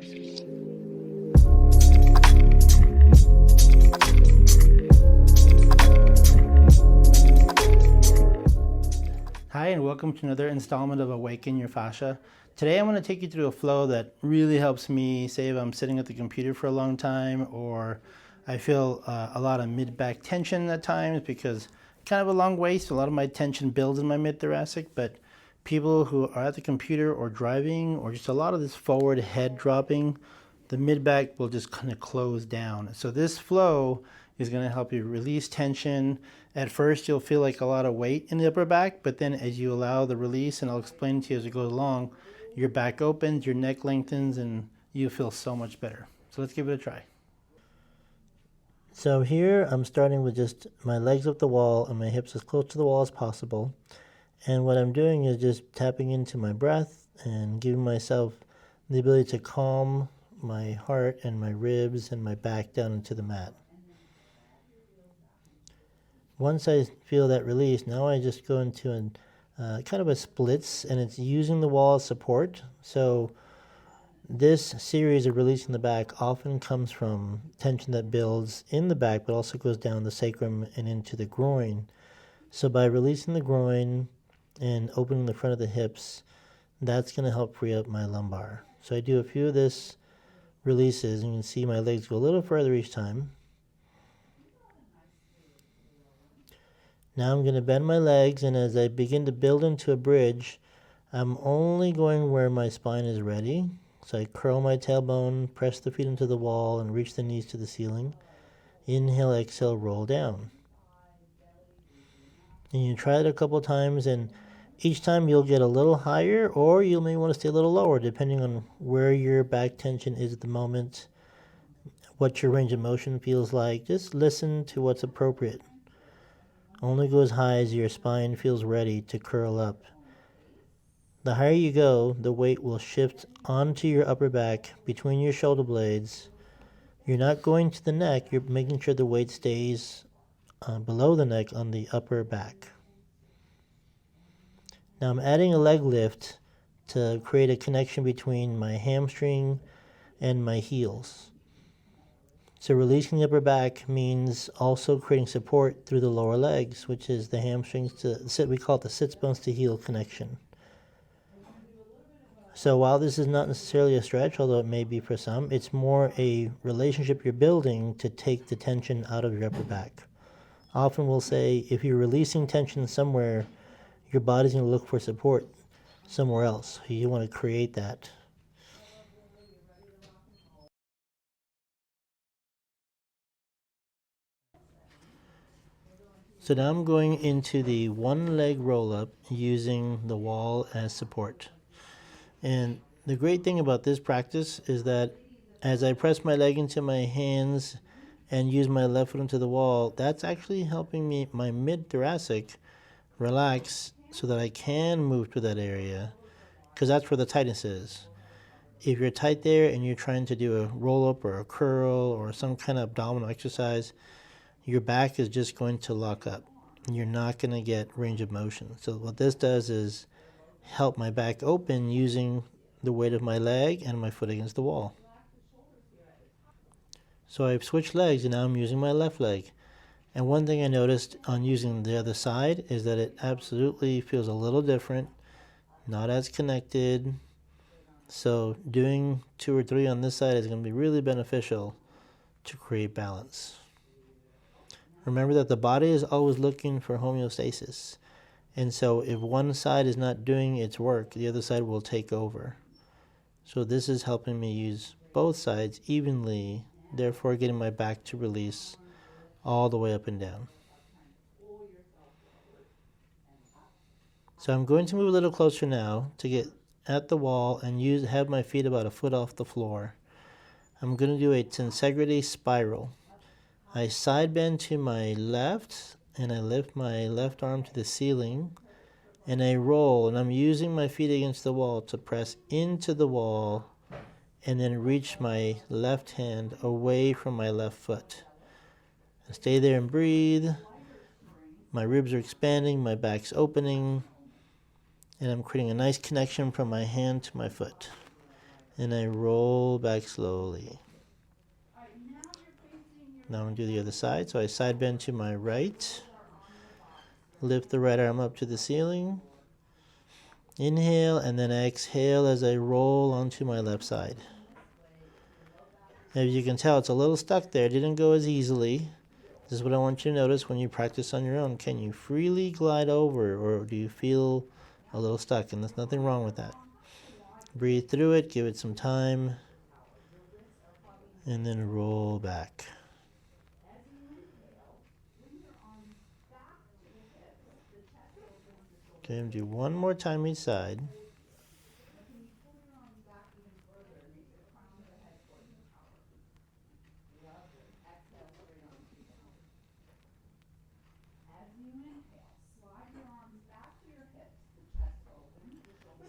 Hi, and welcome to another installment of Awaken Your Fascia. Today I'm going to take you through a flow that really helps me, say if I'm sitting at the computer for a long time, or I feel a lot of mid-back tension at times because kind of a long waist, a lot of my tension builds in my mid-thoracic, but people who are at the computer or driving, or just a lot of this forward head dropping, the mid-back will just kind of close down. So this flow is going to help you release tension. At first you'll feel like a lot of weight in the upper back, but then as you allow the release, and I'll explain to you as it goes along, your back opens, your neck lengthens, and you feel so much better. So let's give it a try. So here I'm starting with just my legs up the wall and my hips as close to the wall as possible. And what I'm doing is just tapping into my breath and giving myself the ability to calm my heart and my ribs and my back down into the mat. Once I feel that release, now I just go into kind of a splits, and it's using the wall as support. So this series of releasing the back often comes from tension that builds in the back, but also goes down the sacrum and into the groin. So by releasing the groin and opening the front of the hips, that's going to help free up my lumbar. So I do a few of this releases, and you can see my legs go a little further each time. Now I'm going to bend my legs, and as I begin to build into a bridge, I'm only going where my spine is ready. So I curl my tailbone, press the feet into the wall, and reach the knees to the ceiling. Inhale, exhale, roll down. And you try it a couple times, and each time you'll get a little higher, or you may want to stay a little lower, depending on where your back tension is at the moment, what your range of motion feels like. Just listen to what's appropriate. Only go as high as your spine feels ready to curl up. The higher you go, the weight will shift onto your upper back between your shoulder blades. You're not going to the neck, you're making sure the weight stays below the neck on the upper back. Now I'm adding a leg lift to create a connection between my hamstring and my heels. So releasing the upper back means also creating support through the lower legs, which is the hamstrings to, we call it the sits bones to heel connection. So while this is not necessarily a stretch, although it may be for some, it's more a relationship you're building to take the tension out of your upper back. Often we'll say if you're releasing tension somewhere, your body's going to look for support somewhere else. You want to create that. So now I'm going into the one leg roll up using the wall as support. And the great thing about this practice is that as I press my leg into my hands and use my left foot into the wall, that's actually helping me, my mid-thoracic, relax so that I can move to that area, because that's where the tightness is. If you're tight there and you're trying to do a roll up or a curl or some kind of abdominal exercise, your back is just going to lock up. You're not going to get range of motion. So what this does is help my back open using the weight of my leg and my foot against the wall. So I've switched legs, and now I'm using my left leg. And one thing I noticed on using the other side is that it absolutely feels a little different, not as connected. So doing 2 or 3 on this side is going to be really beneficial to create balance. Remember that the body is always looking for homeostasis. And so if one side is not doing its work, the other side will take over. So this is helping me use both sides evenly, therefore getting my back to release all the way up and down. So I'm going to move a little closer now to get at the wall and have my feet about a foot off the floor. I'm going to do a tensegrity spiral. I side bend to my left, and I lift my left arm to the ceiling, and I roll, and I'm using my feet against the wall to press into the wall and then reach my left hand away from my left foot. I stay there and breathe. My ribs are expanding, my back's opening, and I'm creating a nice connection from my hand to my foot. and I roll back slowly. Now I'm going to do the other side. So I side bend to my right, lift the right arm up to the ceiling, inhale, and then exhale as I roll onto my left side. As you can tell, it's a little stuck there. It didn't go as easily. This is what I want you to notice when you practice on your own. Can you freely glide over, or do you feel a little stuck? And there's nothing wrong with that. Breathe through it, give it some time, and then roll back. Okay, and do one more time each side.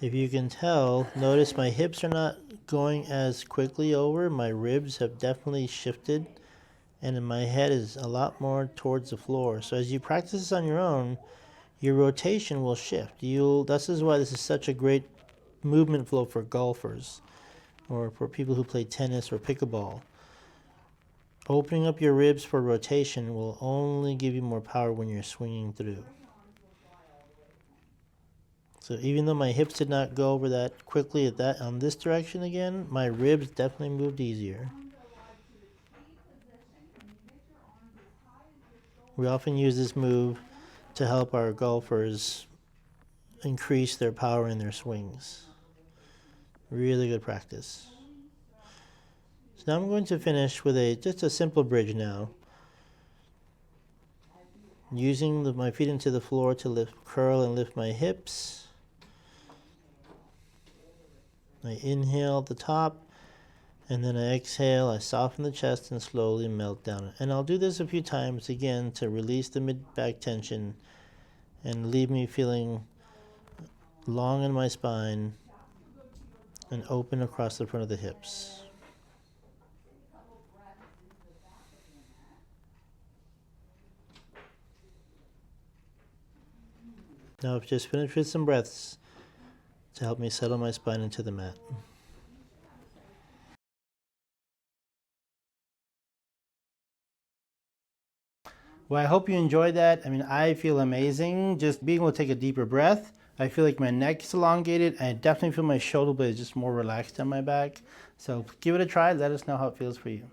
If you can tell, notice my hips are not going as quickly over. My ribs have definitely shifted, and my head is a lot more towards the floor. So as you practice this on your own, your rotation will shift. This is why this is such a great movement flow for golfers or for people who play tennis or pickleball. Opening up your ribs for rotation will only give you more power when you're swinging through. So even though my hips did not go over that quickly on this direction again, my ribs definitely moved easier. We often use this move to help our golfers increase their power in their swings. Really good practice. So now I'm going to finish with just a simple bridge now. Using my feet into the floor to curl and lift my hips. I inhale at the top, and then I exhale, I soften the chest and slowly melt down. And I'll do this a few times again to release the mid-back tension and leave me feeling long in my spine and open across the front of the hips. Now I've just finished with some breaths to help me settle my spine into the mat. Well, I hope you enjoyed that. I mean, I feel amazing just being able to take a deeper breath. I feel like my neck is elongated, and I definitely feel my shoulder blade is just more relaxed on my back. So give it a try. Let us know how it feels for you.